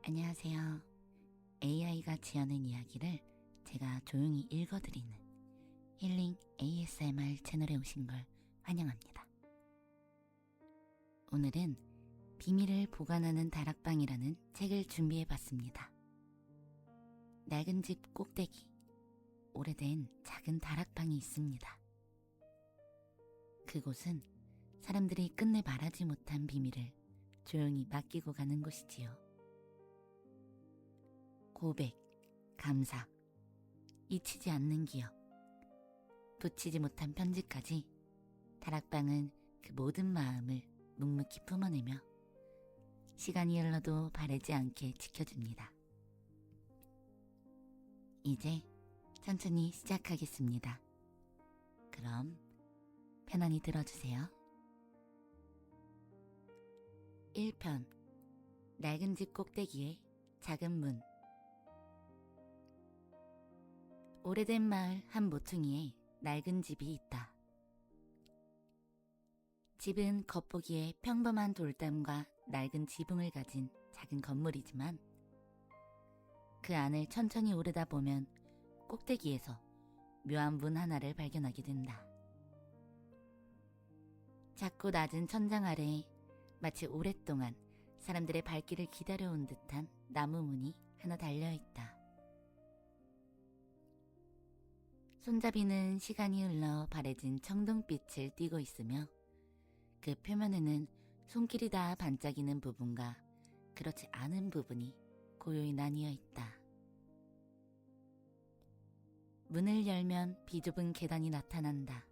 안녕하세요. AI가 지어낸 이야기를 제가 조용히 읽어드리는 힐링 ASMR 채널에 오신 걸 환영합니다. 오늘은 비밀을 보관하는 다락방이라는 책을 준비해봤습니다. 낡은 집 꼭대기, 오래된 작은 다락방이 있습니다. 그곳은 사람들이 끝내 말하지 못한 비밀을 조용히 맡기고 가는 곳이지요. 고백, 감사, 잊히지 않는 기억, 놓치지 못한 편지까지 다락방은 그 모든 마음을 묵묵히 품어내며 시간이 흘러도 바래지 않게 지켜줍니다. 이제 천천히 시작하겠습니다. 그럼 편안히 들어주세요. 1편 낡은 집 꼭대기에 작은 문. 오래된 마을 한 모퉁이에 낡은 집이 있다. 집은 겉보기에 평범한 돌담과 낡은 지붕을 가진 작은 건물이지만 그 안을 천천히 오르다 보면 꼭대기에서 묘한 문 하나를 발견하게 된다. 작고 낮은 천장 아래에 마치 오랫동안 사람들의 발길을 기다려온 듯한 나무 문이 하나 달려있다. 손잡이는 시간이 흘러 바래진 청동빛을 띠고 있으며 그 표면에는 손길이 닿아 반짝이는 부분과 그렇지 않은 부분이 고요히 나뉘어 있다. 문을 열면 비좁은 계단이 나타난다.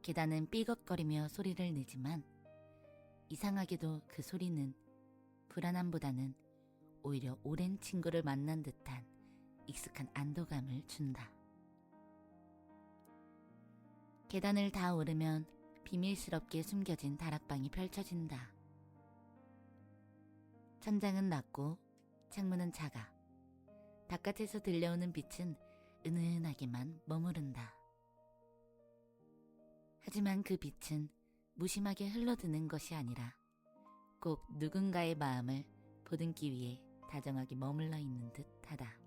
계단은 삐걱거리며 소리를 내지만 이상하게도 그 소리는 불안함보다는 오히려 오랜 친구를 만난 듯한 익숙한 안도감을 준다. 계단을 다 오르면 비밀스럽게 숨겨진 다락방이 펼쳐진다. 천장은 낮고 창문은 작아 바깥에서 들려오는 빛은 은은하게만 머무른다. 하지만 그 빛은 무심하게 흘러드는 것이 아니라 꼭 누군가의 마음을 보듬기 위해 다정하게 머물러 있는 듯하다.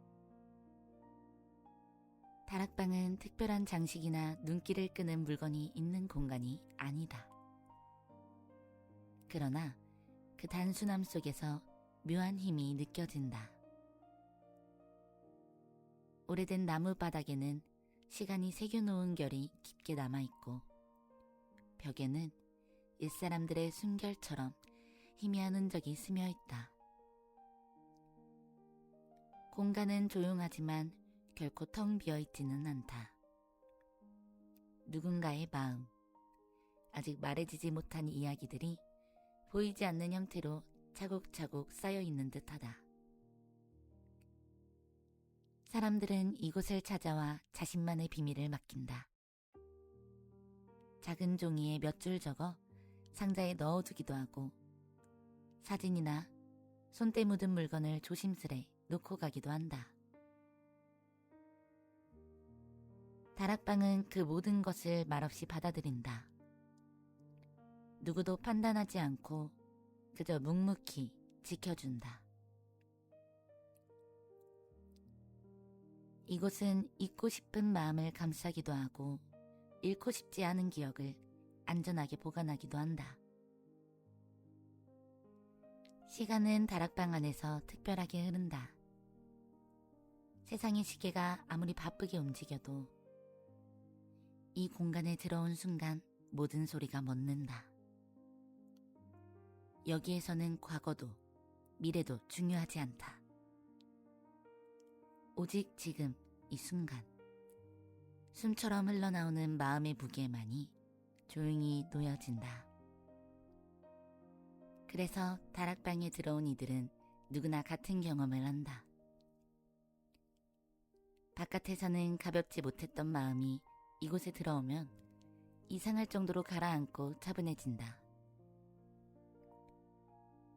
다락방은 특별한 장식이나 눈길을 끄는 물건이 있는 공간이 아니다. 그러나 그 단순함 속에서 묘한 힘이 느껴진다. 오래된 나무 바닥에는 시간이 새겨놓은 결이 깊게 남아있고 벽에는 옛사람들의 숨결처럼 희미한 흔적이 스며있다. 공간은 조용하지만 결코 텅 비어있지는 않다. 누군가의 마음, 아직 말해지지 못한 이야기들이 보이지 않는 형태로 차곡차곡 쌓여있는 듯하다. 사람들은 이곳을 찾아와 자신만의 비밀을 맡긴다. 작은 종이에 몇 줄 적어 상자에 넣어두기도 하고 사진이나 손때 묻은 물건을 조심스레 놓고 가기도 한다. 다락방은 그 모든 것을 말없이 받아들인다. 누구도 판단하지 않고 그저 묵묵히 지켜준다. 이곳은 잊고 싶은 마음을 감싸기도 하고 잃고 싶지 않은 기억을 안전하게 보관하기도 한다. 시간은 다락방 안에서 특별하게 흐른다. 세상의 시계가 아무리 바쁘게 움직여도 이 공간에 들어온 순간 모든 소리가 멎는다. 여기에서는 과거도 미래도 중요하지 않다. 오직 지금 이 순간 숨처럼 흘러나오는 마음의 무게만이 조용히 놓여진다. 그래서 다락방에 들어온 이들은 누구나 같은 경험을 한다. 바깥에서는 가볍지 못했던 마음이 이곳에 들어오면 이상할 정도로 가라앉고 차분해진다.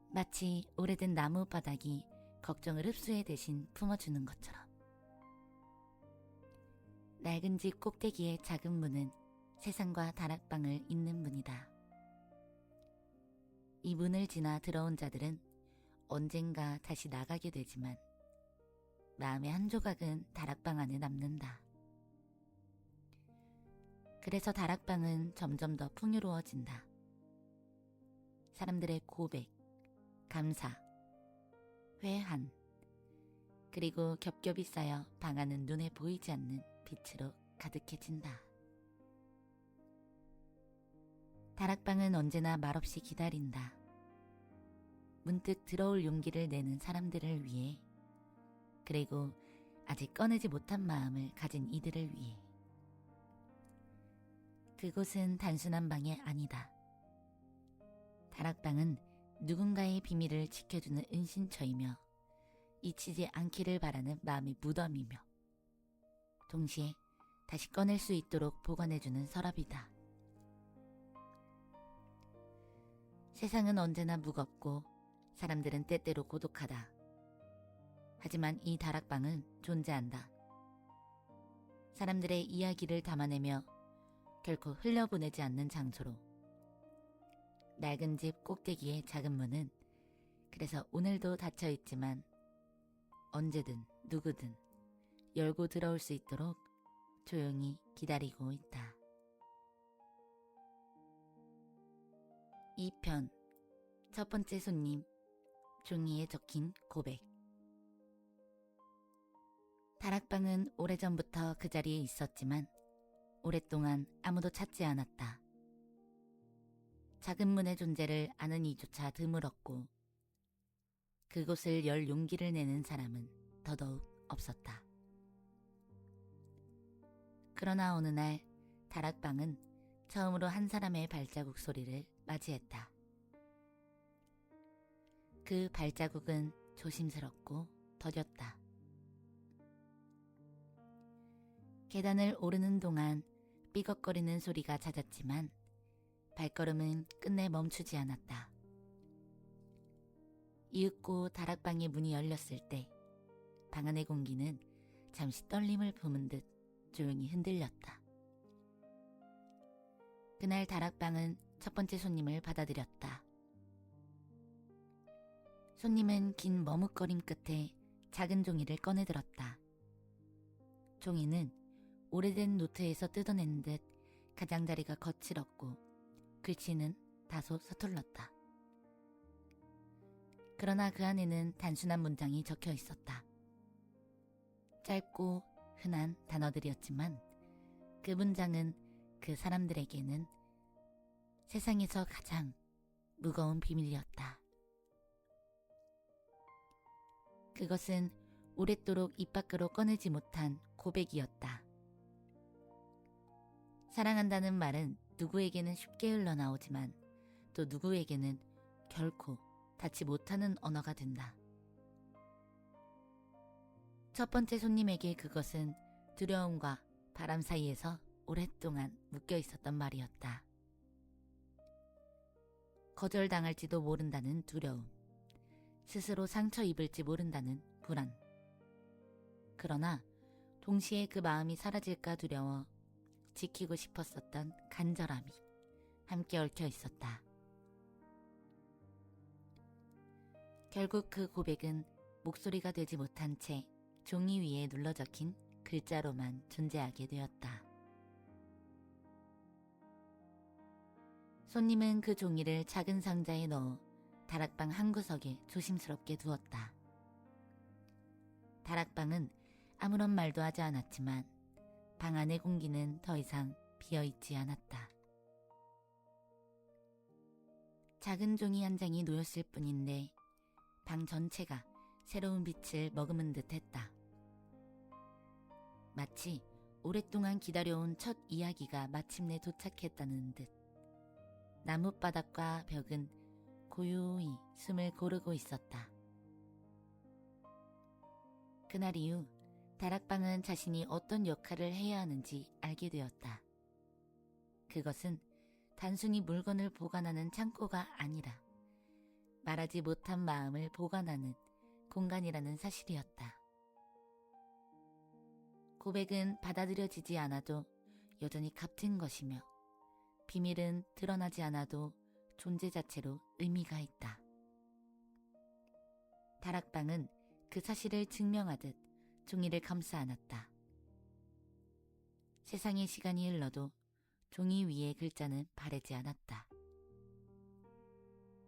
마치 오래된 나무 바닥이 걱정을 흡수해 대신 품어주는 것처럼. 낡은 집 꼭대기의 작은 문은 세상과 다락방을 잇는 문이다. 이 문을 지나 들어온 자들은 언젠가 다시 나가게 되지만 마음의 한 조각은 다락방 안에 남는다. 그래서 다락방은 점점 더 풍요로워진다. 사람들의 고백, 감사, 회한, 그리고 겹겹이 쌓여 방 안은 눈에 보이지 않는 빛으로 가득해진다. 다락방은 언제나 말없이 기다린다. 문득 들어올 용기를 내는 사람들을 위해, 그리고 아직 꺼내지 못한 마음을 가진 이들을 위해. 그곳은 단순한 방이 아니다. 다락방은 누군가의 비밀을 지켜주는 은신처이며 잊히지 않기를 바라는 마음의 무덤이며 동시에 다시 꺼낼 수 있도록 보관해주는 서랍이다. 세상은 언제나 무겁고 사람들은 때때로 고독하다. 하지만 이 다락방은 존재한다. 사람들의 이야기를 담아내며 결코 흘려보내지 않는 장소로. 낡은 집 꼭대기의 작은 문은 그래서 오늘도 닫혀있지만 언제든 누구든 열고 들어올 수 있도록 조용히 기다리고 있다. 2편 첫 번째 손님, 종이에 적힌 고백. 다락방은 오래전부터 그 자리에 있었지만 오랫동안 아무도 찾지 않았다. 작은 문의 존재를 아는 이조차 드물었고 그곳을 열 용기를 내는 사람은 더더욱 없었다. 그러나 어느 날 다락방은 처음으로 한 사람의 발자국 소리를 맞이했다. 그 발자국은 조심스럽고 더뎠다. 계단을 오르는 동안 삐걱거리는 소리가 잦았지만 발걸음은 끝내 멈추지 않았다. 이윽고 다락방의 문이 열렸을 때 방 안의 공기는 잠시 떨림을 품은 듯 조용히 흔들렸다. 그날 다락방은 첫 번째 손님을 받아들였다. 손님은 긴 머뭇거림 끝에 작은 종이를 꺼내들었다. 종이는 오래된 노트에서 뜯어낸 듯 가장자리가 거칠었고 글씨는 다소 서툴렀다. 그러나 그 안에는 단순한 문장이 적혀 있었다. 짧고 흔한 단어들이었지만 그 문장은 그 사람들에게는 세상에서 가장 무거운 비밀이었다. 그것은 오랫도록 입 밖으로 꺼내지 못한 고백이었다. 사랑한다는 말은 누구에게는 쉽게 흘러나오지만 또 누구에게는 결코 닿지 못하는 언어가 된다. 첫 번째 손님에게 그것은 두려움과 바람 사이에서 오랫동안 묶여 있었던 말이었다. 거절당할지도 모른다는 두려움, 스스로 상처 입을지 모른다는 불안. 그러나 동시에 그 마음이 사라질까 두려워 지키고 싶었었던 간절함이 함께 얽혀 있었다. 결국 그 고백은 목소리가 되지 못한 채 종이 위에 눌러 적힌 글자로만 존재하게 되었다. 손님은 그 종이를 작은 상자에 넣어 다락방 한 구석에 조심스럽게 두었다. 다락방은 아무런 말도 하지 않았지만 방 안의 공기는 더 이상 비어있지 않았다. 작은 종이 한 장이 놓였을 뿐인데 방 전체가 새로운 빛을 머금은 듯 했다. 마치 오랫동안 기다려온 첫 이야기가 마침내 도착했다는 듯 나뭇바닥과 벽은 고요히 숨을 고르고 있었다. 그날 이후 다락방은 자신이 어떤 역할을 해야 하는지 알게 되었다. 그것은 단순히 물건을 보관하는 창고가 아니라 말하지 못한 마음을 보관하는 공간이라는 사실이었다. 고백은 받아들여지지 않아도 여전히 값진 것이며 비밀은 드러나지 않아도 존재 자체로 의미가 있다. 다락방은 그 사실을 증명하듯 종이를 감싸 안았다. 세상의 시간이 흘러도 종이 위의 글자는 바래지 않았다.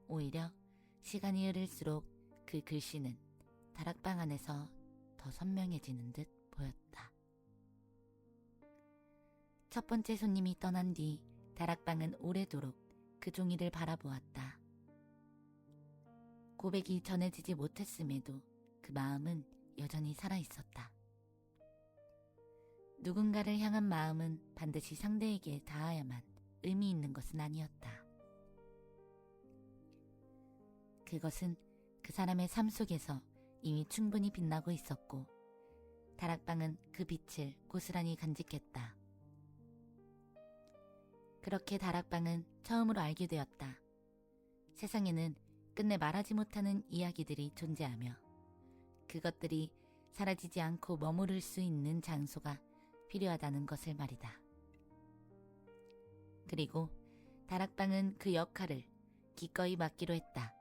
오히려 시간이 흐를수록 그 글씨는 다락방 안에서 더 선명해지는 듯 보였다. 첫 번째 손님이 떠난 뒤 다락방은 오래도록 그 종이를 바라보았다. 고백이 전해지지 못했음에도 그 마음은 여전히 살아있었다. 누군가를 향한 마음은 반드시 상대에게 닿아야만 의미 있는 것은 아니었다. 그것은 그 사람의 삶 속에서 이미 충분히 빛나고 있었고 다락방은 그 빛을 고스란히 간직했다. 그렇게 다락방은 처음으로 알게 되었다. 세상에는 끝내 말하지 못하는 이야기들이 존재하며 그것들이 사라지지 않고 머무를 수 있는 장소가 필요하다는 것을 말이다. 그리고 다락방은 그 역할을 기꺼이 맡기로 했다.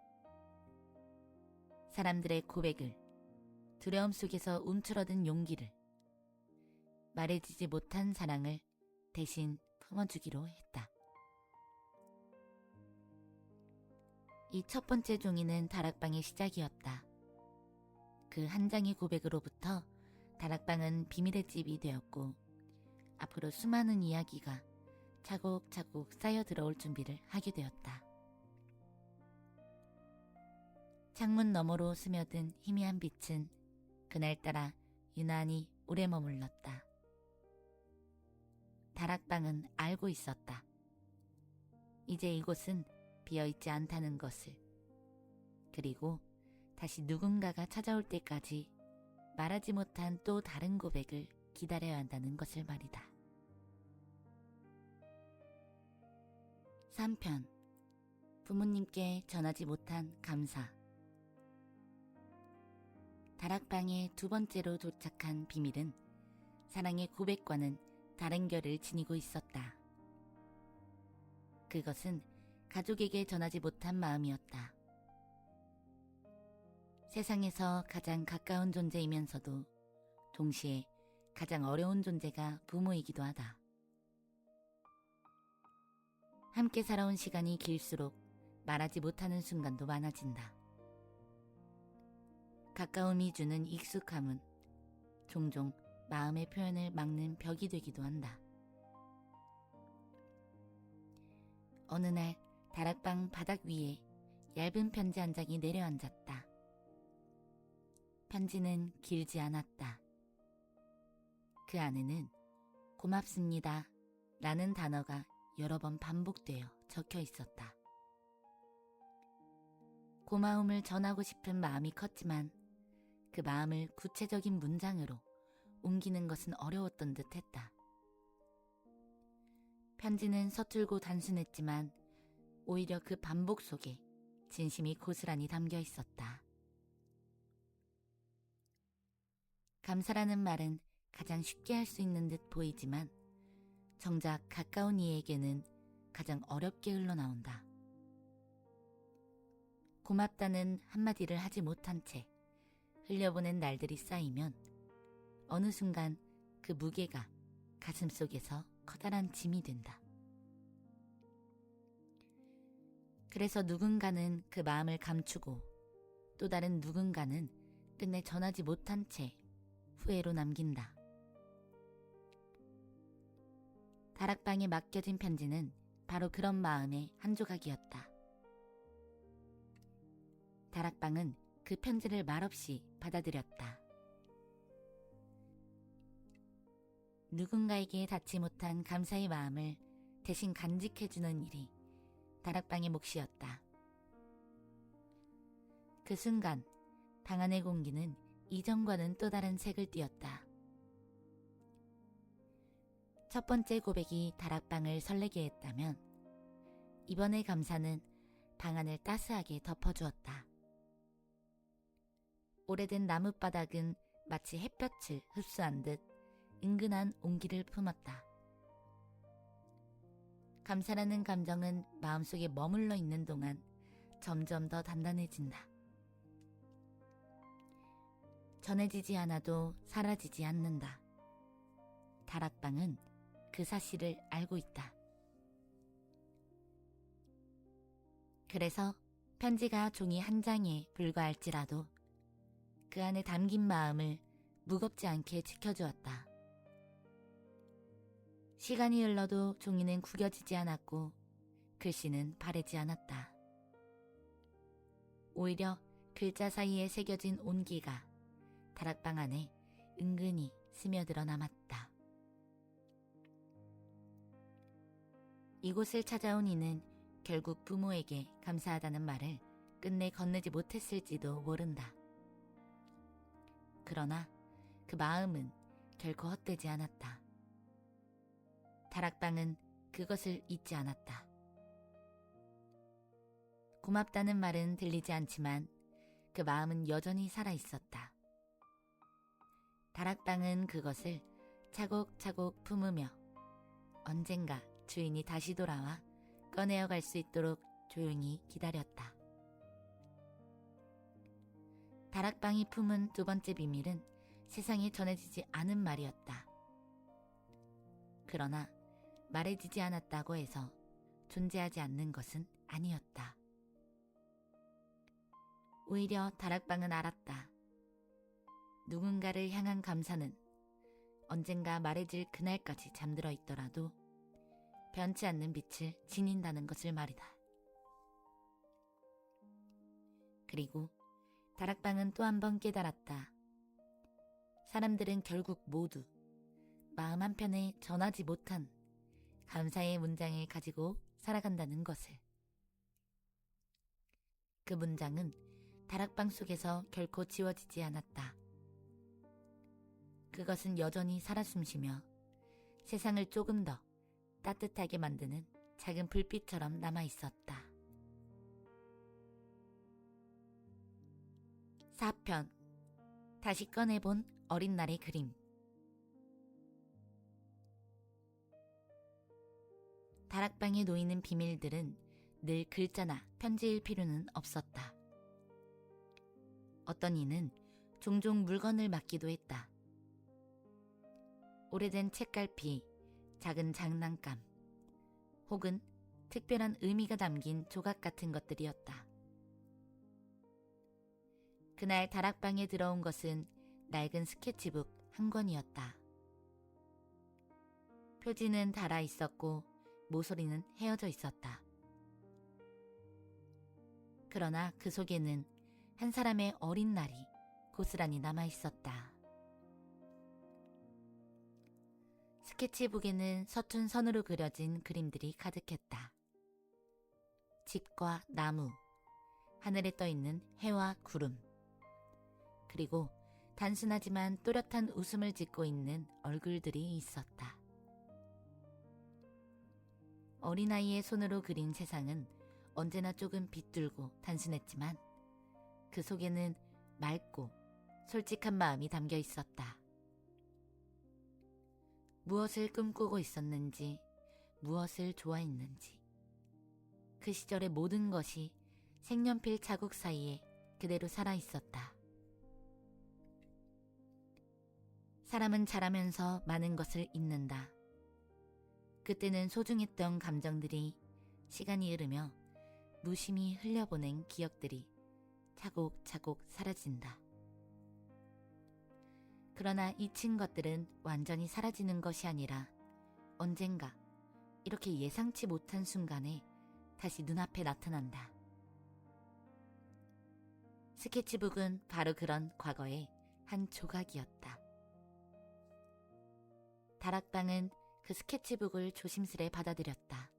사람들의 고백을, 두려움 속에서 움츠러든 용기를, 말해지지 못한 사랑을 대신 품어주기로 했다. 이 첫 번째 종이는 다락방의 시작이었다. 그 한 장의 고백으로부터 다락방은 비밀의 집이 되었고 앞으로 수많은 이야기가 차곡차곡 쌓여 들어올 준비를 하게 되었다. 창문 너머로 스며든 희미한 빛은 그날따라 유난히 오래 머물렀다. 다락방은 알고 있었다. 이제 이곳은 비어있지 않다는 것을. 그리고 다시 누군가가 찾아올 때까지 말하지 못한 또 다른 고백을 기다려야 한다는 것을 말이다. 3편 부모님께 전하지 못한 감사. 다락방에 두 번째로 도착한 비밀은 사랑의 고백과는 다른 결을 지니고 있었다. 그것은 가족에게 전하지 못한 마음이었다. 세상에서 가장 가까운 존재이면서도 동시에 가장 어려운 존재가 부모이기도 하다. 함께 살아온 시간이 길수록 말하지 못하는 순간도 많아진다. 가까움이 주는 익숙함은 종종 마음의 표현을 막는 벽이 되기도 한다. 어느 날 다락방 바닥 위에 얇은 편지 한 장이 내려앉았다. 편지는 길지 않았다. 그 안에는 고맙습니다 라는 단어가 여러 번 반복되어 적혀 있었다. 고마움을 전하고 싶은 마음이 컸지만 그 마음을 구체적인 문장으로 옮기는 것은 어려웠던 듯 했다. 편지는 서툴고 단순했지만 오히려 그 반복 속에 진심이 고스란히 담겨 있었다. 감사라는 말은 가장 쉽게 할 수 있는 듯 보이지만 정작 가까운 이에게는 가장 어렵게 흘러나온다. 고맙다는 한마디를 하지 못한 채 흘려보낸 날들이 쌓이면 어느 순간 그 무게가 가슴속에서 커다란 짐이 된다. 그래서 누군가는 그 마음을 감추고 또 다른 누군가는 끝내 전하지 못한 채 후회로 남긴다. 다락방에 맡겨진 편지는 바로 그런 마음의 한 조각이었다. 다락방은 그 편지를 말없이 받아들였다. 누군가에게 닿지 못한 감사의 마음을 대신 간직해주는 일이 다락방의 몫이었다. 그 순간 방 안의 공기는 이전과는 또 다른 색을 띠었다. 첫 번째 고백이 다락방을 설레게 했다면 이번의 감사는 방 안을 따스하게 덮어주었다. 오래된 나뭇바닥은 마치 햇볕을 흡수한 듯 은근한 온기를 품었다. 감사라는 감정은 마음속에 머물러 있는 동안 점점 더 단단해진다. 전해지지 않아도 사라지지 않는다. 다락방은 그 사실을 알고 있다. 그래서 편지가 종이 한 장에 불과할지라도 그 안에 담긴 마음을 무겁지 않게 지켜주었다. 시간이 흘러도 종이는 구겨지지 않았고 글씨는 바래지 않았다. 오히려 글자 사이에 새겨진 온기가 다락방 안에 은근히 스며들어 남았다. 이곳을 찾아온 이는 결국 부모에게 감사하다는 말을 끝내 건네지 못했을지도 모른다. 그러나 그 마음은 결코 헛되지 않았다. 다락방은 그것을 잊지 않았다. 고맙다는 말은 들리지 않지만 그 마음은 여전히 살아있었다. 다락방은 그것을 차곡차곡 품으며 언젠가 주인이 다시 돌아와 꺼내어 갈 수 있도록 조용히 기다렸다. 다락방이 품은 두 번째 비밀은 세상에 전해지지 않은 말이었다. 그러나 말해지지 않았다고 해서 존재하지 않는 것은 아니었다. 오히려 다락방은 알았다. 누군가를 향한 감사는 언젠가 말해질 그날까지 잠들어 있더라도 변치 않는 빛을 지닌다는 것을 말이다. 그리고 다락방은 또 한 번 깨달았다. 사람들은 결국 모두 마음 한편에 전하지 못한 감사의 문장을 가지고 살아간다는 것을. 그 문장은 다락방 속에서 결코 지워지지 않았다. 그것은 여전히 살아 숨쉬며 세상을 조금 더 따뜻하게 만드는 작은 불빛처럼 남아있었다. 4편 다시 꺼내본 어린 날의 그림. 다락방에 놓이는 비밀들은 늘 글자나 편지일 필요는 없었다. 어떤 이는 종종 물건을 맡기도 했다. 오래된 책갈피, 작은 장난감, 혹은 특별한 의미가 담긴 조각 같은 것들이었다. 그날 다락방에 들어온 것은 낡은 스케치북 한 권이었다. 표지는 닳아 있었고 모서리는 헤어져 있었다. 그러나 그 속에는 한 사람의 어린 날이 고스란히 남아 있었다. 스케치북에는 서툰 선으로 그려진 그림들이 가득했다. 집과 나무, 하늘에 떠있는 해와 구름, 그리고 단순하지만 또렷한 웃음을 짓고 있는 얼굴들이 있었다. 어린아이의 손으로 그린 세상은 언제나 조금 비뚤고 단순했지만 그 속에는 맑고 솔직한 마음이 담겨 있었다. 무엇을 꿈꾸고 있었는지, 무엇을 좋아했는지, 그 시절의 모든 것이 색연필 자국 사이에 그대로 살아있었다. 사람은 자라면서 많은 것을 잊는다. 그때는 소중했던 감정들이 시간이 흐르며 무심히 흘려보낸 기억들이 차곡차곡 사라진다. 그러나 잊힌 것들은 완전히 사라지는 것이 아니라 언젠가 이렇게 예상치 못한 순간에 다시 눈앞에 나타난다. 스케치북은 바로 그런 과거의 한 조각이었다. 다락방은 그 스케치북을 조심스레 받아들였다.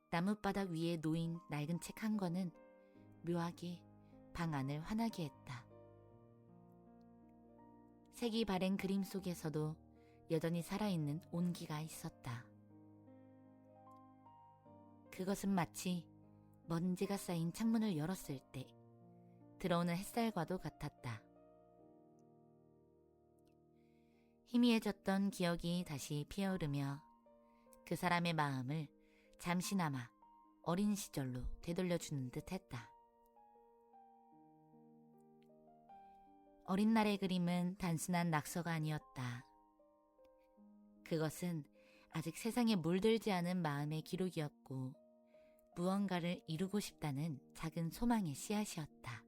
나뭇바닥 위에 놓인 낡은 책 한 권은 묘하게 방 안을 환하게 했다. 색이 바랜 그림 속에서도 여전히 살아있는 온기가 있었다. 그것은 마치 먼지가 쌓인 창문을 열었을 때 들어오는 햇살과도 같았다. 희미해졌던 기억이 다시 피어오르며 그 사람의 마음을 잠시나마 어린 시절로 되돌려주는 듯 했다. 어린 날의 그림은 단순한 낙서가 아니었다. 그것은 아직 세상에 물들지 않은 마음의 기록이었고 무언가를 이루고 싶다는 작은 소망의 씨앗이었다.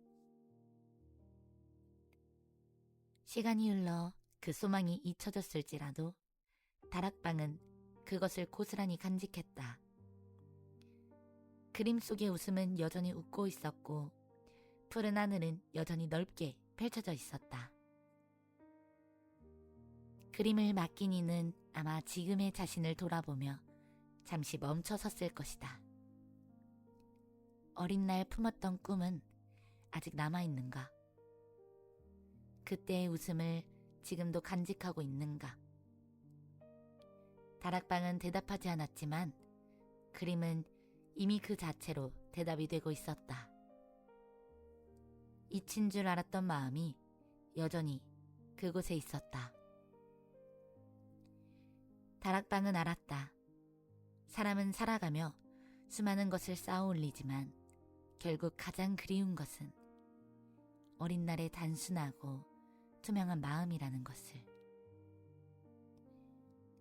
시간이 흘러 그 소망이 잊혀졌을지라도 다락방은 그것을 고스란히 간직했다. 그림 속의 웃음은 여전히 웃고 있었고 푸른 하늘은 여전히 넓게 펼쳐져 있었다. 그림을 맡긴 이는 아마 지금의 자신을 돌아보며 잠시 멈춰 섰을 것이다. 어린 날 품었던 꿈은 아직 남아있는가? 그때의 웃음을 지금도 간직하고 있는가? 다락방은 대답하지 않았지만 그림은 이미 그 자체로 대답이 되고 있었다. 잊힌 줄 알았던 마음이 여전히 그곳에 있었다. 다락방은 알았다. 사람은 살아가며 수많은 것을 쌓아 올리지만 결국 가장 그리운 것은 어린 날의 단순하고 투명한 마음이라는 것을.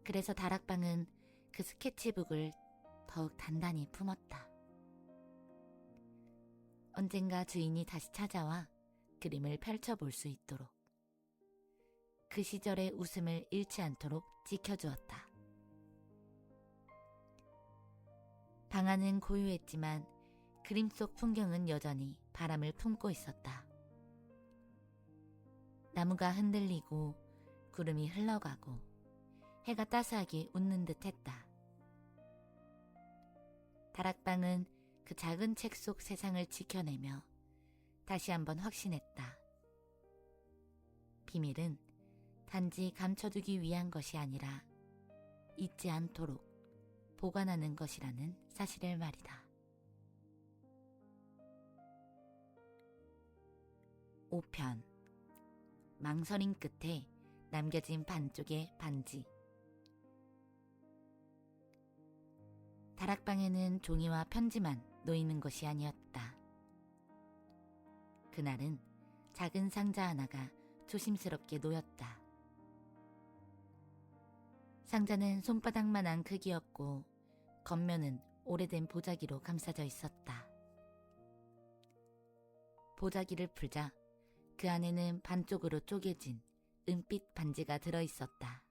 그래서 다락방은 그 스케치북을 더욱 단단히 품었다. 언젠가 주인이 다시 찾아와 그림을 펼쳐볼 수 있도록. 그 시절의 웃음을 잃지 않도록 지켜주었다. 방 안은 고요했지만 그림 속 풍경은 여전히 바람을 품고 있었다. 나무가 흔들리고 구름이 흘러가고 해가 따스하게 웃는 듯 했다. 다락방은 그 작은 책 속 세상을 지켜내며 다시 한번 확신했다. 비밀은 단지 감춰두기 위한 것이 아니라 잊지 않도록 보관하는 것이라는 사실을 말이다. 5편 망설임 끝에 남겨진 반쪽의 반지. 다락방에는 종이와 편지만 놓이는 것이 아니었다. 그날은 작은 상자 하나가 조심스럽게 놓였다. 상자는 손바닥만한 크기였고 겉면은 오래된 보자기로 감싸져 있었다. 보자기를 풀자 그 안에는 반쪽으로 쪼개진 은빛 반지가 들어있었다.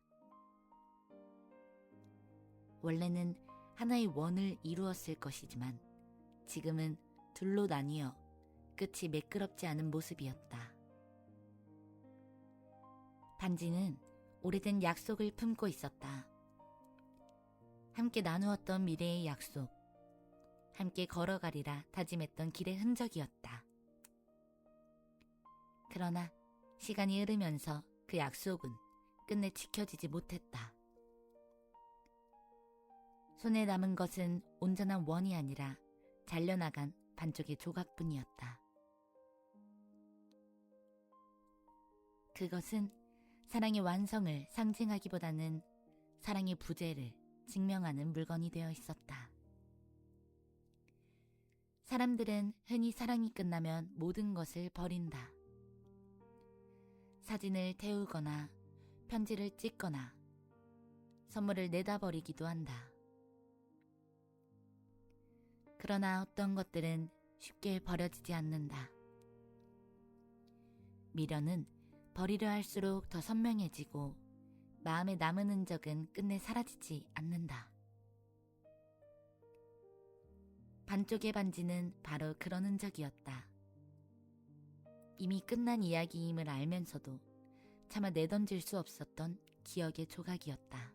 원래는 하나의 원을 이루었을 것이지만 지금은 둘로 나뉘어 끝이 매끄럽지 않은 모습이었다. 반지는 오래된 약속을 품고 있었다. 함께 나누었던 미래의 약속, 함께 걸어가리라 다짐했던 길의 흔적이었다. 그러나 시간이 흐르면서 그 약속은 끝내 지켜지지 못했다. 손에 남은 것은 온전한 원이 아니라 잘려나간 반쪽의 조각뿐이었다. 그것은 사랑의 완성을 상징하기보다는 사랑의 부재를 증명하는 물건이 되어 있었다. 사람들은 흔히 사랑이 끝나면 모든 것을 버린다. 사진을 태우거나 편지를 찍거나 선물을 내다버리기도 한다. 그러나 어떤 것들은 쉽게 버려지지 않는다. 미련은 버리려 할수록 더 선명해지고 마음에 남은 흔적은 끝내 사라지지 않는다. 반쪽의 반지는 바로 그런 흔적이었다. 이미 끝난 이야기임을 알면서도 차마 내던질 수 없었던 기억의 조각이었다.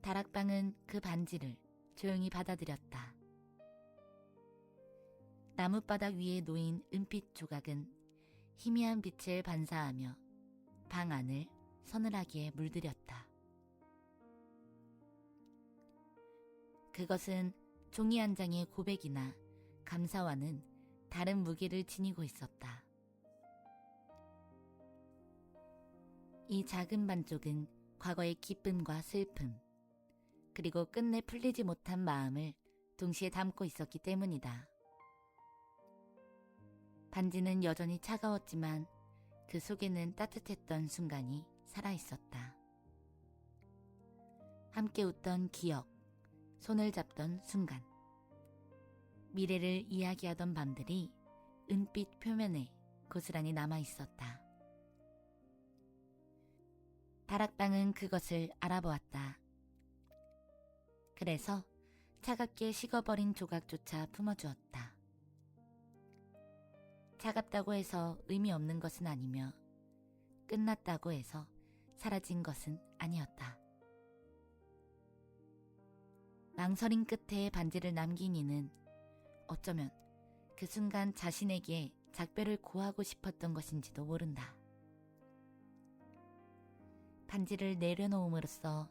다락방은 그 반지를 조용히 받아들였다. 나뭇바닥 위에 놓인 은빛 조각은 희미한 빛을 반사하며 방 안을 서늘하게 물들였다. 그것은 종이 한 장의 고백이나 감사와는 다른 무게를 지니고 있었다. 이 작은 반쪽은 과거의 기쁨과 슬픔, 그리고 끝내 풀리지 못한 마음을 동시에 담고 있었기 때문이다. 반지는 여전히 차가웠지만 그 속에는 따뜻했던 순간이 살아있었다. 함께 웃던 기억, 손을 잡던 순간, 미래를 이야기하던 밤들이 은빛 표면에 고스란히 남아있었다. 다락방은 그것을 알아보았다. 그래서 차갑게 식어버린 조각조차 품어주었다. 차갑다고 해서 의미 없는 것은 아니며 끝났다고 해서 사라진 것은 아니었다. 망설임 끝에 반지를 남긴 이는 어쩌면 그 순간 자신에게 작별을 고하고 싶었던 것인지도 모른다. 반지를 내려놓음으로써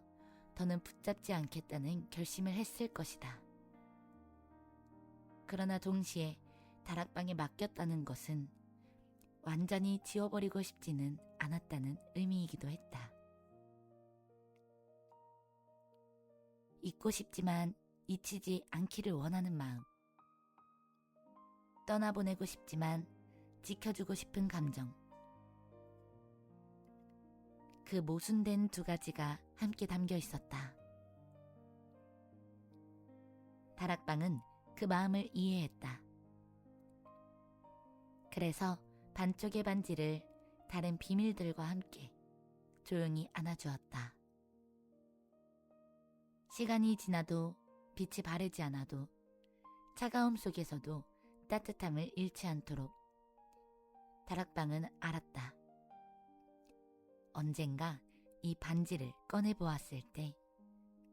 더는 붙잡지 않겠다는 결심을 했을 것이다. 그러나 동시에 다락방에 맡겼다는 것은 완전히 지워버리고 싶지는 않았다는 의미이기도 했다. 잊고 싶지만 잊히지 않기를 원하는 마음. 떠나보내고 싶지만 지켜주고 싶은 감정. 그 모순된 두 가지가 함께 담겨 있었다. 다락방은 그 마음을 이해했다. 그래서 반쪽의 반지를 다른 비밀들과 함께 조용히 안아주었다. 시간이 지나도 빛이 바르지 않아도 차가움 속에서도 따뜻함을 잃지 않도록 다락방은 알았다. 언젠가 이 반지를 꺼내보았을 때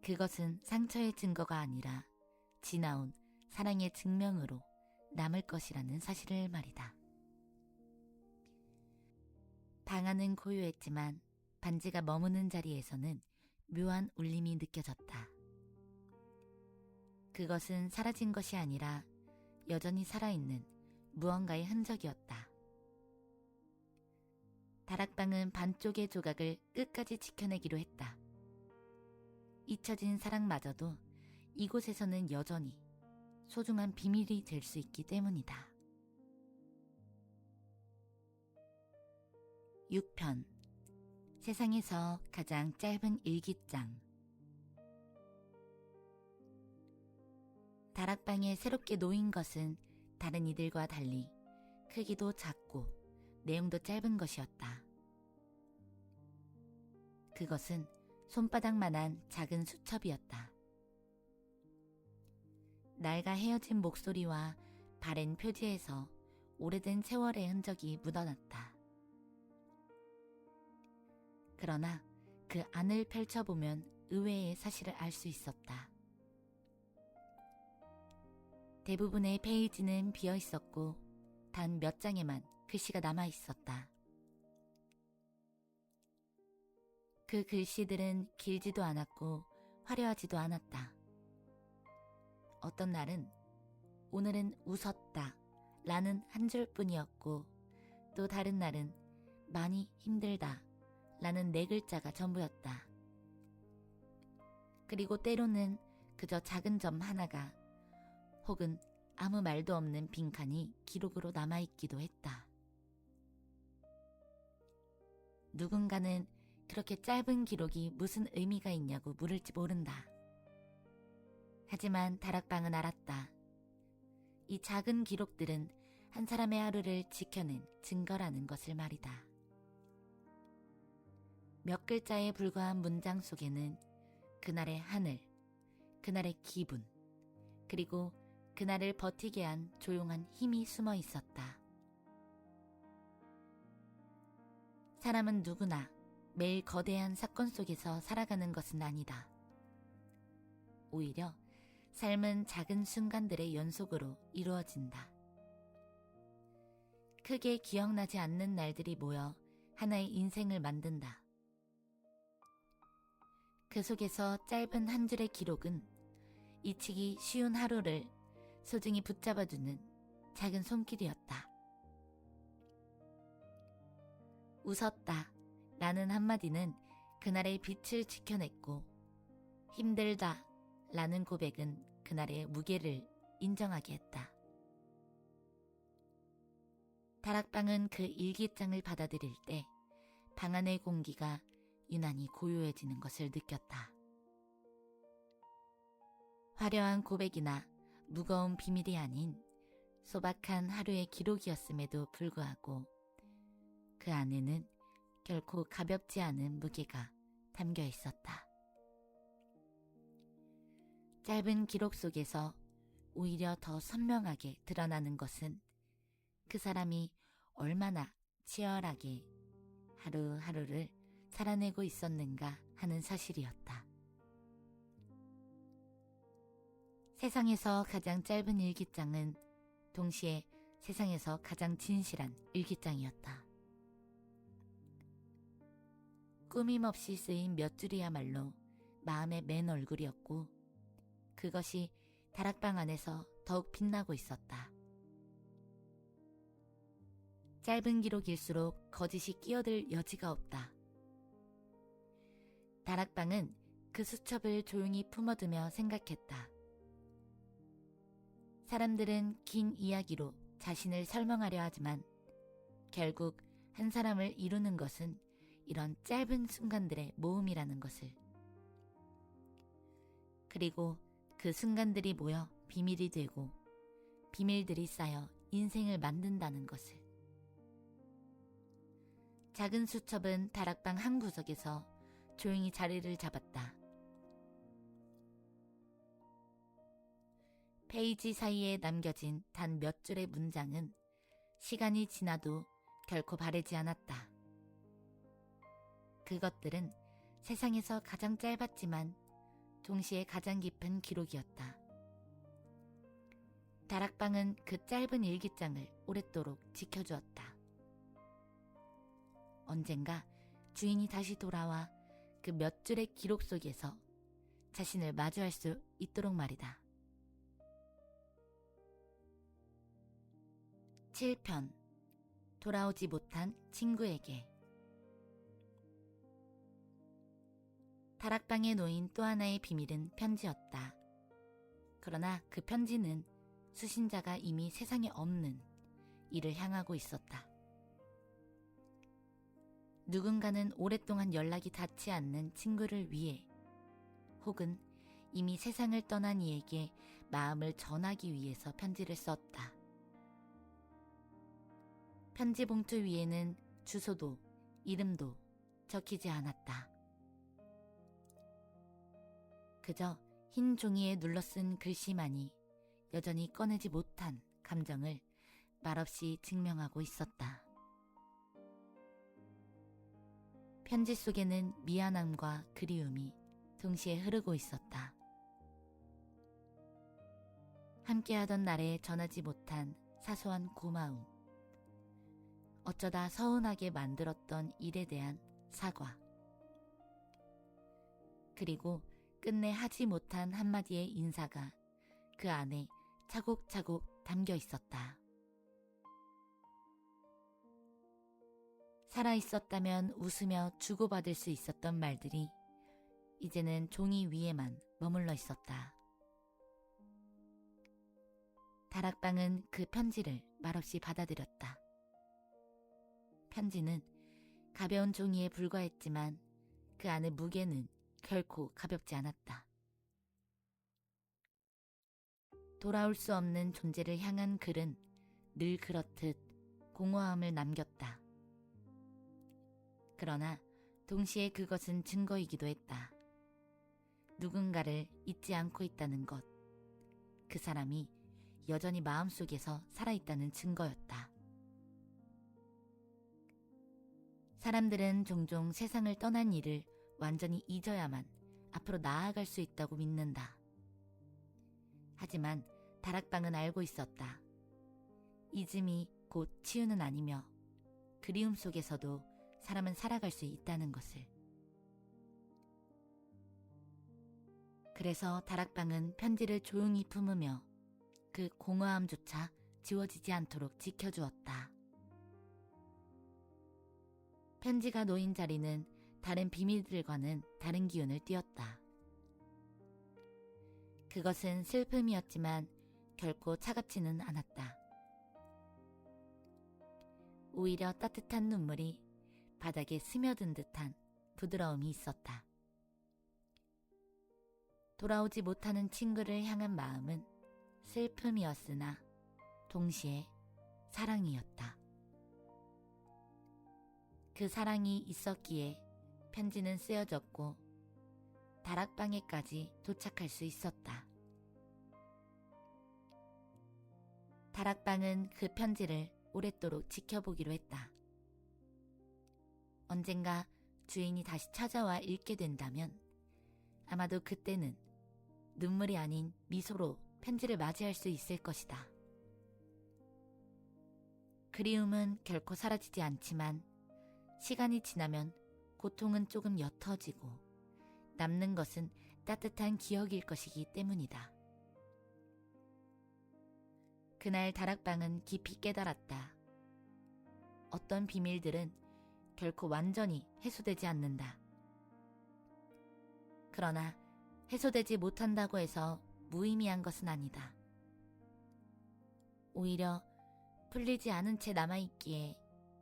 그것은 상처의 증거가 아니라 지나온 사랑의 증명으로 남을 것이라는 사실을 말이다. 방 안은 고요했지만 반지가 머무는 자리에서는 묘한 울림이 느껴졌다. 그것은 사라진 것이 아니라 여전히 살아있는 무언가의 흔적이었다. 다락방은 반쪽의 조각을 끝까지 지켜내기로 했다. 잊혀진 사랑마저도 이곳에서는 여전히 소중한 비밀이 될 수 있기 때문이다. 6편 세상에서 가장 짧은 일기장. 다락방에 새롭게 놓인 것은 다른 이들과 달리 크기도 작고 내용도 짧은 것이었다. 그것은 손바닥만한 작은 수첩이었다. 날과 헤어진 목소리와 바랜 표지에서 오래된 세월의 흔적이 묻어났다. 그러나 그 안을 펼쳐보면 의외의 사실을 알 수 있었다. 대부분의 페이지는 비어 있었고 단 몇 장에만 글씨가 남아 있었다. 그 글씨들은 길지도 않았고 화려하지도 않았다. 어떤 날은 오늘은 웃었다 라는 한 줄뿐이었고 또 다른 날은 많이 힘들다 라는 4글자가 전부였다. 그리고 때로는 그저 작은 점 하나가 혹은 아무 말도 없는 빈칸이 기록으로 남아있기도 했다. 누군가는 그렇게 짧은 기록이 무슨 의미가 있냐고 물을지 모른다. 하지만 다락방은 알았다. 이 작은 기록들은 한 사람의 하루를 지켜낸 증거라는 것을 말이다. 몇 글자에 불과한 문장 속에는 그날의 하늘, 그날의 기분, 그리고 그날을 버티게 한 조용한 힘이 숨어 있었다. 사람은 누구나 매일 거대한 사건 속에서 살아가는 것은 아니다. 오히려 삶은 작은 순간들의 연속으로 이루어진다. 크게 기억나지 않는 날들이 모여 하나의 인생을 만든다. 그 속에서 짧은 한 줄의 기록은 잊히기 쉬운 하루를 소중히 붙잡아주는 작은 손길이었다. 웃었다 라는 한마디는 그날의 빛을 지켜냈고 힘들다 라는 고백은 그날의 무게를 인정하게 했다. 다락방은 그 일기장을 받아들일 때 방 안의 공기가 유난히 고요해지는 것을 느꼈다. 화려한 고백이나 무거운 비밀이 아닌 소박한 하루의 기록이었음에도 불구하고 그 안에는 결코 가볍지 않은 무게가 담겨 있었다. 짧은 기록 속에서 오히려 더 선명하게 드러나는 것은 그 사람이 얼마나 치열하게 하루하루를 살아내고 있었는가 하는 사실이었다. 세상에서 가장 짧은 일기장은 동시에 세상에서 가장 진실한 일기장이었다. 꾸밈없이 쓰인 몇 줄이야말로 마음의 맨 얼굴이었고 그것이 다락방 안에서 더욱 빛나고 있었다. 짧은 기록일수록 거짓이 끼어들 여지가 없다. 다락방은 그 수첩을 조용히 품어두며 생각했다. 사람들은 긴 이야기로 자신을 설명하려 하지만 결국 한 사람을 이루는 것은 이런 짧은 순간들의 모음이라는 것을. 그리고 그 순간들이 모여 비밀이 되고 비밀들이 쌓여 인생을 만든다는 것을. 작은 수첩은 다락방 한 구석에서 조용히 자리를 잡았다. 페이지 사이에 남겨진 단 몇 줄의 문장은 시간이 지나도 결코 바래지 않았다. 그것들은 세상에서 가장 짧았지만 동시에 가장 깊은 기록이었다. 다락방은 그 짧은 일기장을 오랫도록 지켜주었다. 언젠가 주인이 다시 돌아와 그 몇 줄의 기록 속에서 자신을 마주할 수 있도록 말이다. 7편 돌아오지 못한 친구에게. 다락방에 놓인 또 하나의 비밀은 편지였다. 그러나 그 편지는 수신자가 이미 세상에 없는 이를 향하고 있었다. 누군가는 오랫동안 연락이 닿지 않는 친구를 위해 혹은 이미 세상을 떠난 이에게 마음을 전하기 위해서 편지를 썼다. 편지 봉투 위에는 주소도 이름도 적히지 않았다. 그저 흰 종이에 눌러쓴 글씨만이 여전히 꺼내지 못한 감정을 말없이 증명하고 있었다. 편지 속에는 미안함과 그리움이 동시에 흐르고 있었다. 함께하던 날에 전하지 못한 사소한 고마움, 어쩌다 서운하게 만들었던 일에 대한 사과, 그리고 끝내 하지 못한 한마디의 인사가 그 안에 차곡차곡 담겨 있었다. 살아있었다면 웃으며 주고받을 수 있었던 말들이 이제는 종이 위에만 머물러 있었다. 다락방은 그 편지를 말없이 받아들였다. 편지는 가벼운 종이에 불과했지만 그 안의 무게는 결코 가볍지 않았다. 돌아올 수 없는 존재를 향한 글은 늘 그렇듯 공허함을 남겼다. 그러나 동시에 그것은 증거이기도 했다. 누군가를 잊지 않고 있다는 것, 그 사람이 여전히 마음속에서 살아있다는 증거였다. 사람들은 종종 세상을 떠난 일을 완전히 잊어야만 앞으로 나아갈 수 있다고 믿는다. 하지만 다락방은 알고 있었다. 잊음이 곧 치유는 아니며 그리움 속에서도 사람은 살아갈 수 있다는 것을. 그래서 다락방은 편지를 조용히 품으며 그 공허함조차 지워지지 않도록 지켜주었다. 편지가 놓인 자리는 다른 비밀들과는 다른 기운을 띄었다. 그것은 슬픔이었지만 결코 차갑지는 않았다. 오히려 따뜻한 눈물이 바닥에 스며든 듯한 부드러움이 있었다. 돌아오지 못하는 친구를 향한 마음은 슬픔이었으나 동시에 사랑이었다. 그 사랑이 있었기에 편지는 쓰여졌고 다락방에까지 도착할 수 있었다. 다락방은 그 편지를 오랫도록 지켜보기로 했다. 언젠가 주인이 다시 찾아와 읽게 된다면 아마도 그때는 눈물이 아닌 미소로 편지를 맞이할 수 있을 것이다. 그리움은 결코 사라지지 않지만 시간이 지나면 고통은 조금 옅어지고 남는 것은 따뜻한 기억일 것이기 때문이다. 그날 다락방은 깊이 깨달았다. 어떤 비밀들은 결코 완전히 해소되지 않는다. 그러나 해소되지 못한다고 해서 무의미한 것은 아니다. 오히려 풀리지 않은 채 남아있기에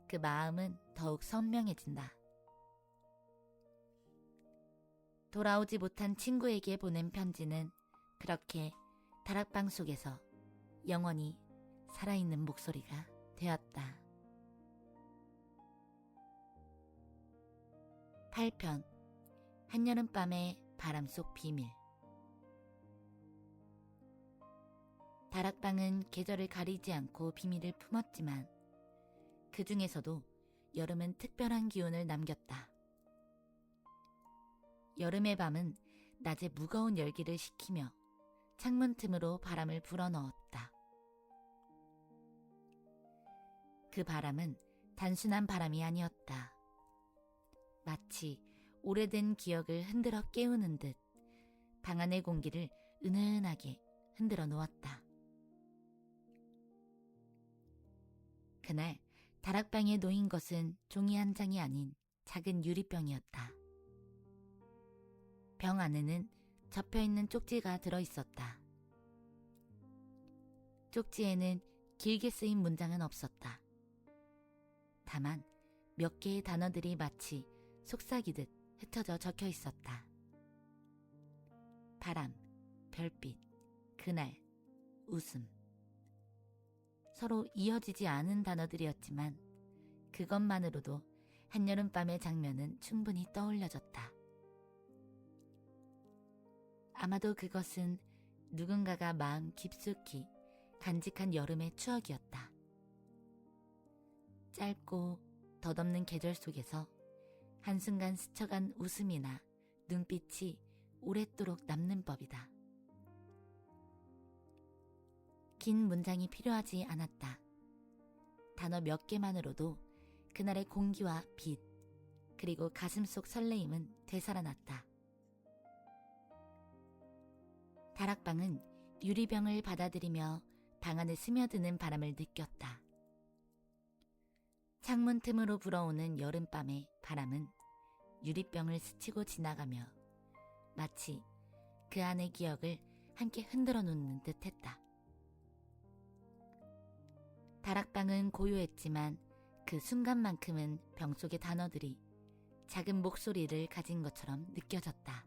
그 마음은 더욱 선명해진다. 돌아오지 못한 친구에게 보낸 편지는 그렇게 다락방 속에서 영원히 살아있는 목소리가 되었다. 8편 한여름밤의 바람속 비밀. 다락방은 계절을 가리지 않고 비밀을 품었지만 그 중에서도 여름은 특별한 기운을 남겼다. 여름의 밤은 낮에 무거운 열기를 식히며 창문 틈으로 바람을 불어넣었다. 그 바람은 단순한 바람이 아니었다. 마치 오래된 기억을 흔들어 깨우는 듯 방 안의 공기를 은은하게 흔들어 놓았다. 그날 다락방에 놓인 것은 종이 한 장이 아닌 작은 유리병이었다. 병 안에는 접혀있는 쪽지가 들어있었다. 쪽지에는 길게 쓰인 문장은 없었다. 다만 몇 개의 단어들이 마치 속삭이듯 흩어져 적혀 있었다. 바람, 별빛, 그날, 웃음. 서로 이어지지 않은 단어들이었지만 그것만으로도 한여름밤의 장면은 충분히 떠올려졌다. 아마도 그것은 누군가가 마음 깊숙이 간직한 여름의 추억이었다. 짧고 덧없는 계절 속에서 한순간 스쳐간 웃음이나 눈빛이 오랫도록 남는 법이다. 긴 문장이 필요하지 않았다. 단어 몇 개만으로도 그날의 공기와 빛, 그리고 가슴속 설레임은 되살아났다. 다락방은 유리병을 받아들이며 방 안에 스며드는 바람을 느꼈다. 창문 틈으로 불어오는 여름밤의 바람은 유리병을 스치고 지나가며 마치 그 안의 기억을 함께 흔들어 놓는 듯 했다. 다락방은 고요했지만 그 순간만큼은 병 속의 단어들이 작은 목소리를 가진 것처럼 느껴졌다.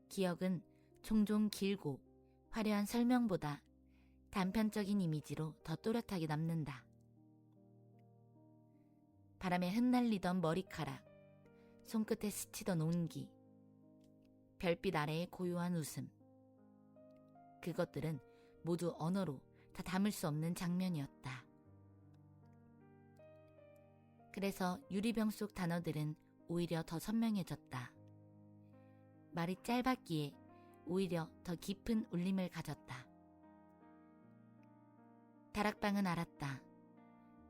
기억은 종종 길고 화려한 설명보다 단편적인 이미지로 더 또렷하게 남는다. 바람에 흩날리던 머리카락, 손끝에 스치던 온기, 별빛 아래의 고요한 웃음. 그것들은 모두 언어로 다 담을 수 없는 장면이었다. 그래서 유리병 속 단어들은 오히려 더 선명해졌다. 말이 짧았기에 오히려 더 깊은 울림을 가졌다. 다락방은 알았다.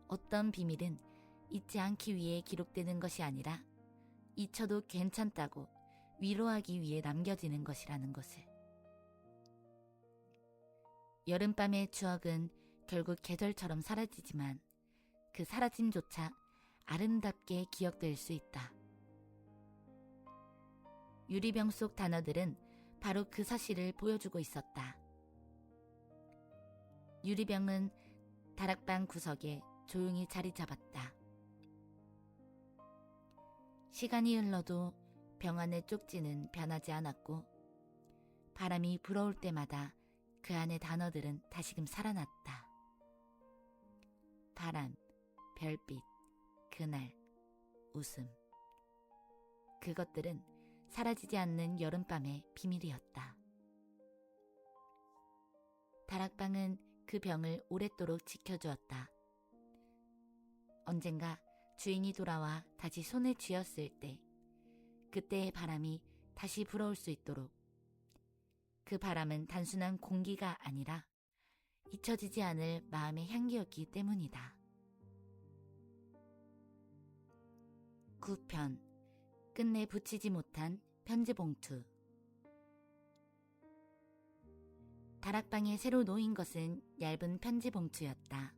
어떤 비밀은 잊지 않기 위해 기록되는 것이 아니라 잊혀도 괜찮다고 위로하기 위해 남겨지는 것이라는 것을. 여름밤의 추억은 결국 계절처럼 사라지지만 그 사라짐조차 아름답게 기억될 수 있다. 유리병 속 단어들은 바로 그 사실을 보여주고 있었다. 유리병은 다락방 구석에 조용히 자리 잡았다. 시간이 흘러도 병 안의 쪽지는 변하지 않았고 바람이 불어올 때마다 그 안의 단어들은 다시금 살아났다. 바람, 별빛, 그날, 웃음. 그것들은 사라지지 않는 여름밤의 비밀이었다. 다락방은 그 병을 오랫도록 지켜주었다. 언젠가 주인이 돌아와 다시 손에 쥐었을 때 그때의 바람이 다시 불어올 수 있도록 그 바람은 단순한 공기가 아니라 잊혀지지 않을 마음의 향기였기 때문이다. 9편 끝내 붙이지 못한 편지 봉투. 다락방에 새로 놓인 것은 얇은 편지 봉투였다.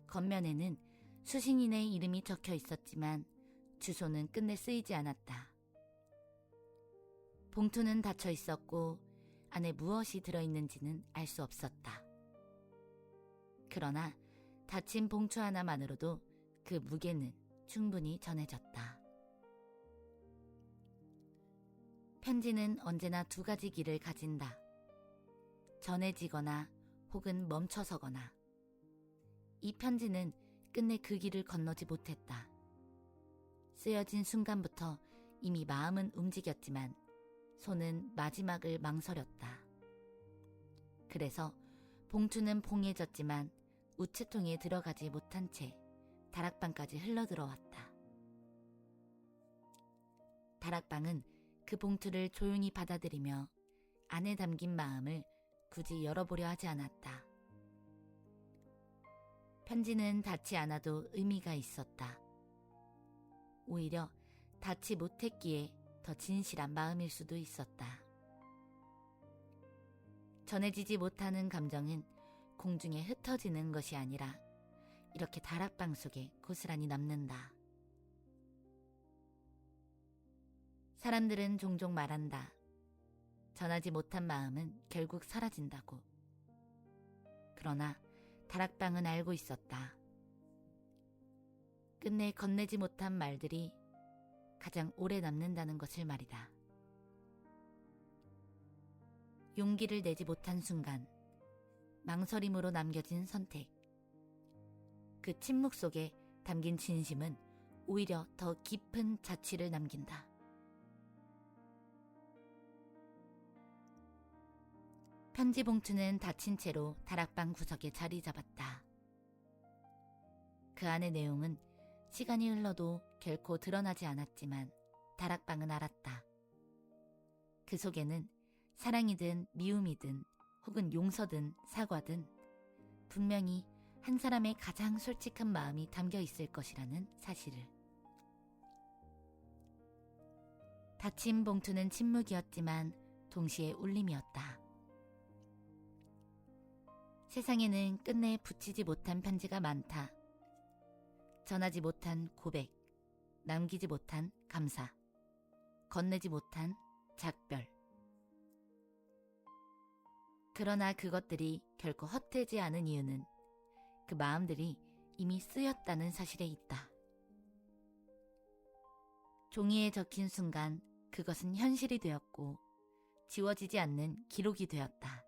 겉면에는 수신인의 이름이 적혀 있었지만 주소는 끝내 쓰이지 않았다. 봉투는 닫혀 있었고 안에 무엇이 들어있는지는 알 수 없었다. 그러나 닫힌 봉투 하나만으로도 그 무게는 충분히 전해졌다. 편지는 언제나 두 가지 길을 가진다. 전해지거나 혹은 멈춰서거나. 이 편지는 끝내 그 길을 건너지 못했다. 쓰여진 순간부터 이미 마음은 움직였지만 손은 마지막을 망설였다. 그래서 봉투는 봉해졌지만 우체통에 들어가지 못한 채 다락방까지 흘러들어왔다. 다락방은 그 봉투를 조용히 받아들이며 안에 담긴 마음을 굳이 열어보려 하지 않았다. 편지는 닿지 않아도 의미가 있었다. 오히려 닿지 못했기에 더 진실한 마음일 수도 있었다. 전해지지 못하는 감정은 공중에 흩어지는 것이 아니라 이렇게 다락방 속에 고스란히 남는다. 사람들은 종종 말한다. 전하지 못한 마음은 결국 사라진다고. 그러나 다락방은 알고 있었다. 끝내 건네지 못한 말들이 가장 오래 남는다는 것을 말이다. 용기를 내지 못한 순간, 망설임으로 남겨진 선택. 그 침묵 속에 담긴 진심은 오히려 더 깊은 자취를 남긴다. 편지 봉투는 닫힌 채로 다락방 구석에 자리 잡았다. 그 안의 내용은 시간이 흘러도 결코 드러나지 않았지만 다락방은 알았다. 그 속에는 사랑이든 미움이든 혹은 용서든 사과든 분명히 한 사람의 가장 솔직한 마음이 담겨 있을 것이라는 사실을. 닫힌 봉투는 침묵이었지만 동시에 울림이었다. 세상에는 끝내 붙이지 못한 편지가 많다. 전하지 못한 고백, 남기지 못한 감사, 건네지 못한 작별. 그러나 그것들이 결코 헛되지 않은 이유는 그 마음들이 이미 쓰였다는 사실에 있다. 종이에 적힌 순간 그것은 현실이 되었고 지워지지 않는 기록이 되었다.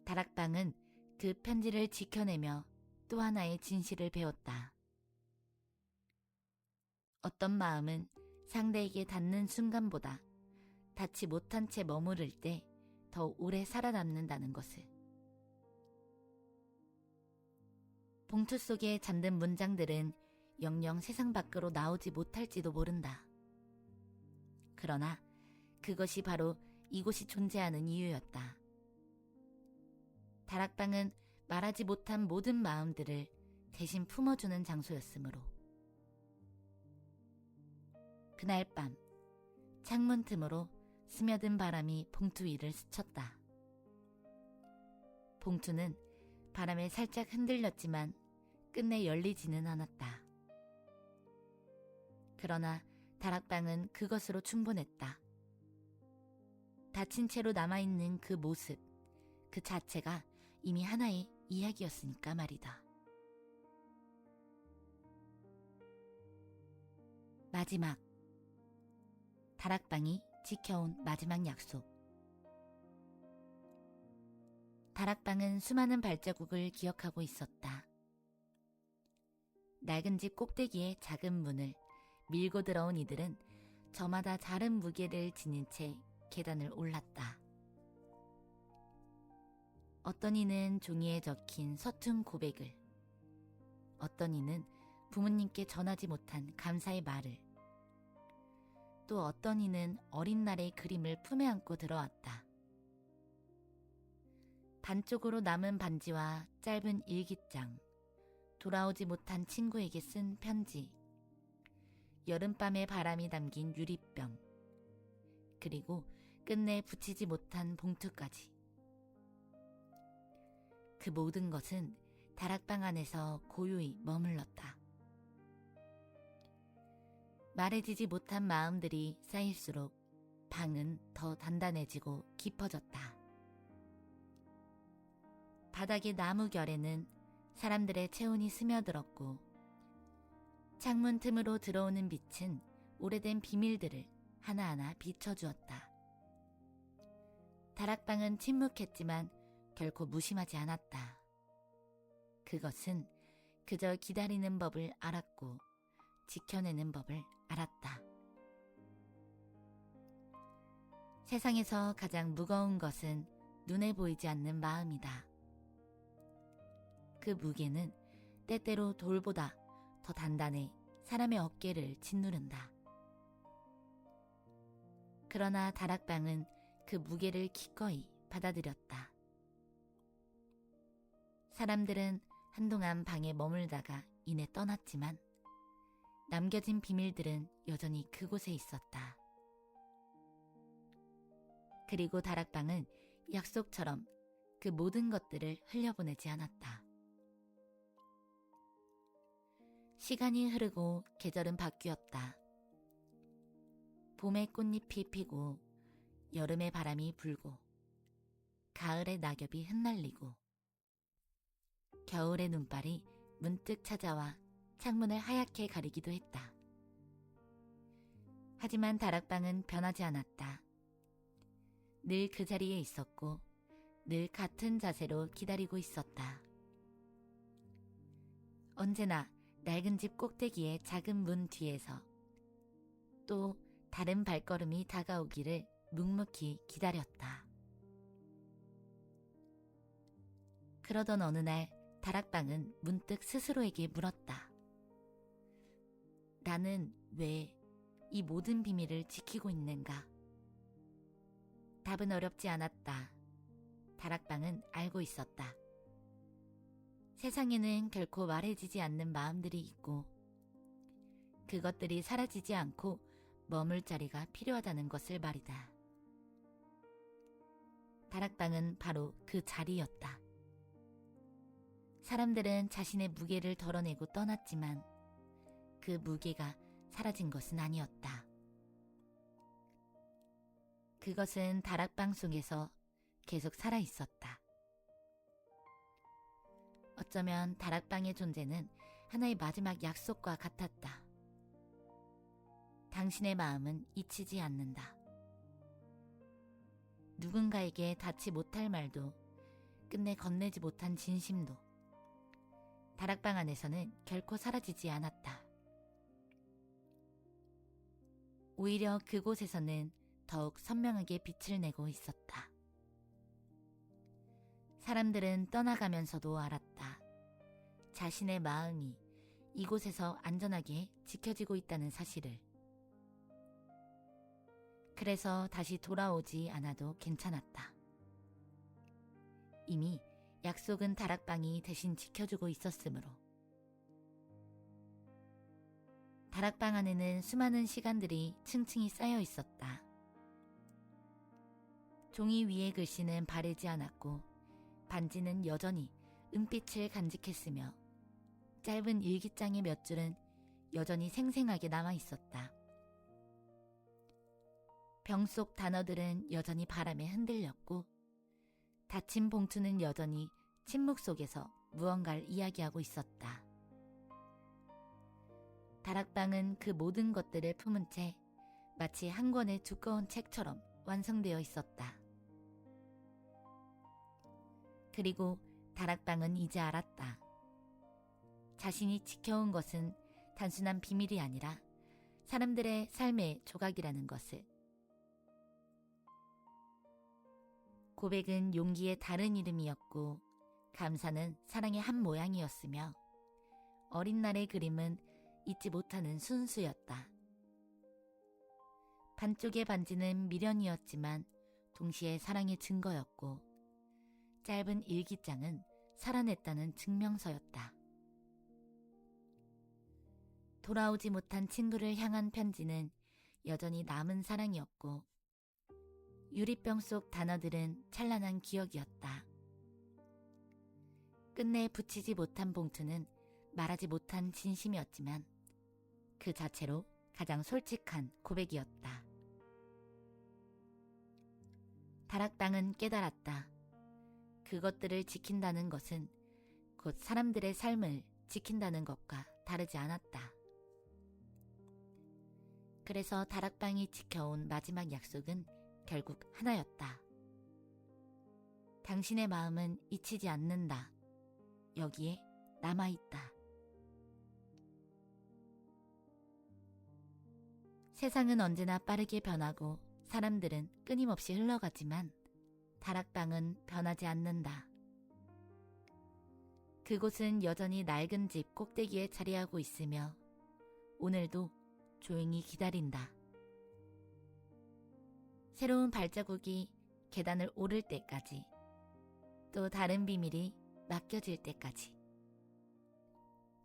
다락방은 그 편지를 지켜내며 또 하나의 진실을 배웠다. 어떤 마음은 상대에게 닿는 순간보다 닿지 못한 채 머무를 때 더 오래 살아남는다는 것을. 봉투 속에 잠든 문장들은 영영 세상 밖으로 나오지 못할지도 모른다. 그러나 그것이 바로 이곳이 존재하는 이유였다. 다락방은 말하지 못한 모든 마음들을 대신 품어주는 장소였으므로. 그날 밤 창문 틈으로 스며든 바람이 봉투 위를 스쳤다. 봉투는 바람에 살짝 흔들렸지만 끝내 열리지는 않았다. 그러나 다락방은 그것으로 충분했다. 닫힌 채로 남아있는 그 모습, 그 자체가 이미 하나의 이야기였으니까 말이다. 마지막. 다락방이 지켜온 마지막 약속. 다락방은 수많은 발자국을 기억하고 있었다. 낡은 집 꼭대기의 작은 문을 밀고 들어온 이들은 저마다 다른 무게를 지닌 채 계단을 올랐다. 어떤 이는 종이에 적힌 서툰 고백을, 어떤 이는 부모님께 전하지 못한 감사의 말을, 또 어떤 이는 어린 날의 그림을 품에 안고 들어왔다. 반쪽으로 남은 반지와 짧은 일기장, 돌아오지 못한 친구에게 쓴 편지, 여름밤의 바람이 담긴 유리병, 그리고 끝내 붙이지 못한 봉투까지. 그 모든 것은 다락방 안에서 고요히 머물렀다. 말해지지 못한 마음들이 쌓일수록 방은 더 단단해지고 깊어졌다. 바닥의 나무 결에는 사람들의 체온이 스며들었고, 창문 틈으로 들어오는 빛은 오래된 비밀들을 하나하나 비춰주었다. 다락방은 침묵했지만 결코 무심하지 않았다. 그것은 그저 기다리는 법을 알았고 지켜내는 법을 알았다. 세상에서 가장 무거운 것은 눈에 보이지 않는 마음이다. 그 무게는 때때로 돌보다 더 단단해 사람의 어깨를 짓누른다. 그러나 다락방은 그 무게를 기꺼이 받아들였다. 사람들은 한동안 방에 머물다가 이내 떠났지만 남겨진 비밀들은 여전히 그곳에 있었다. 그리고 다락방은 약속처럼 그 모든 것들을 흘려보내지 않았다. 시간이 흐르고 계절은 바뀌었다. 봄의 꽃잎이 피고 여름의 바람이 불고 가을의 낙엽이 흩날리고 겨울의 눈발이 문득 찾아와 창문을 하얗게 가리기도 했다. 하지만 다락방은 변하지 않았다. 늘 그 자리에 있었고 늘 같은 자세로 기다리고 있었다. 언제나 낡은 집 꼭대기의 작은 문 뒤에서 또 다른 발걸음이 다가오기를 묵묵히 기다렸다. 그러던 어느 날 다락방은 문득 스스로에게 물었다. 나는 왜 이 모든 비밀을 지키고 있는가? 답은 어렵지 않았다. 다락방은 알고 있었다. 세상에는 결코 말해지지 않는 마음들이 있고 그것들이 사라지지 않고 머물 자리가 필요하다는 것을 말이다. 다락방은 바로 그 자리였다. 사람들은 자신의 무게를 덜어내고 떠났지만 그 무게가 사라진 것은 아니었다. 그것은 다락방 속에서 계속 살아있었다. 어쩌면 다락방의 존재는 하나의 마지막 약속과 같았다. 당신의 마음은 잊히지 않는다. 누군가에게 닿지 못할 말도 끝내 건네지 못한 진심도 다락방 안에서는 결코 사라지지 않았다. 오히려 그곳에서는 더욱 선명하게 빛을 내고 있었다. 사람들은 떠나가면서도 알았다. 자신의 마음이 이곳에서 안전하게 지켜지고 있다는 사실을. 그래서 다시 돌아오지 않아도 괜찮았다. 이미 약속은 다락방이 대신 지켜주고 있었으므로. 다락방 안에는 수많은 시간들이 층층이 쌓여 있었다. 종이 위의 글씨는 바래지 않았고 반지는 여전히 은빛을 간직했으며 짧은 일기장의 몇 줄은 여전히 생생하게 남아있었다. 병 속 단어들은 여전히 바람에 흔들렸고 닫힌 봉투는 여전히 침묵 속에서 무언가를 이야기하고 있었다. 다락방은 그 모든 것들을 품은 채 마치 한 권의 두꺼운 책처럼 완성되어 있었다. 그리고 다락방은 이제 알았다. 자신이 지켜온 것은 단순한 비밀이 아니라 사람들의 삶의 조각이라는 것을. 고백은 용기의 다른 이름이었고 감사는 사랑의 한 모양이었으며 어린 날의 그림은 잊지 못하는 순수였다. 반쪽의 반지는 미련이었지만 동시에 사랑의 증거였고 짧은 일기장은 살아냈다는 증명서였다. 돌아오지 못한 친구를 향한 편지는 여전히 남은 사랑이었고 유리병 속 단어들은 찬란한 기억이었다. 끝내 붙이지 못한 봉투는 말하지 못한 진심이었지만 그 자체로 가장 솔직한 고백이었다. 다락방은 깨달았다. 그것들을 지킨다는 것은 곧 사람들의 삶을 지킨다는 것과 다르지 않았다. 그래서 다락방이 지켜온 마지막 약속은 결국 하나였다. 당신의 마음은 잊히지 않는다. 여기에 남아있다. 세상은 언제나 빠르게 변하고 사람들은 끊임없이 흘러가지만 다락방은 변하지 않는다. 그곳은 여전히 낡은 집 꼭대기에 자리하고 있으며 오늘도 조용히 기다린다. 새로운 발자국이 계단을 오를 때까지, 또 다른 비밀이 맡겨질 때까지.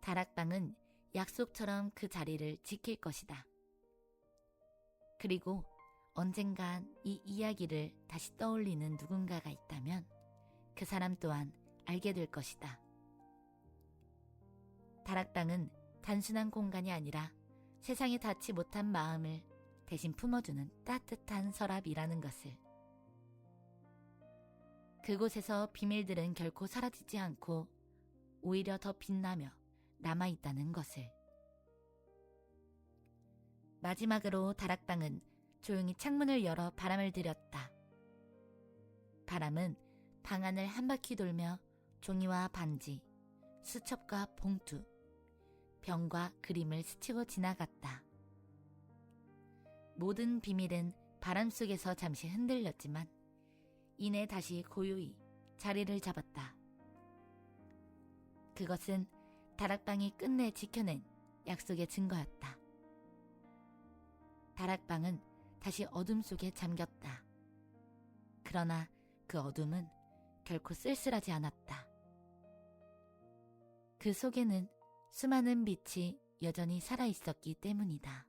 다락방은 약속처럼 그 자리를 지킬 것이다. 그리고 언젠간 이 이야기를 다시 떠올리는 누군가가 있다면 그 사람 또한 알게 될 것이다. 다락방은 단순한 공간이 아니라 세상에 닿지 못한 마음을 대신 품어주는 따뜻한 서랍이라는 것을. 그곳에서 비밀들은 결코 사라지지 않고 오히려 더 빛나며 남아있다는 것을. 마지막으로 다락방은 조용히 창문을 열어 바람을 들였다. 바람은 방 안을 한 바퀴 돌며 종이와 반지, 수첩과 봉투, 병과 그림을 스치고 지나갔다. 모든 비밀은 바람 속에서 잠시 흔들렸지만 이내 다시 고요히 자리를 잡았다. 그것은 다락방이 끝내 지켜낸 약속의 증거였다. 다락방은 다시 어둠 속에 잠겼다. 그러나 그 어둠은 결코 쓸쓸하지 않았다. 그 속에는 수많은 빛이 여전히 살아있었기 때문이다.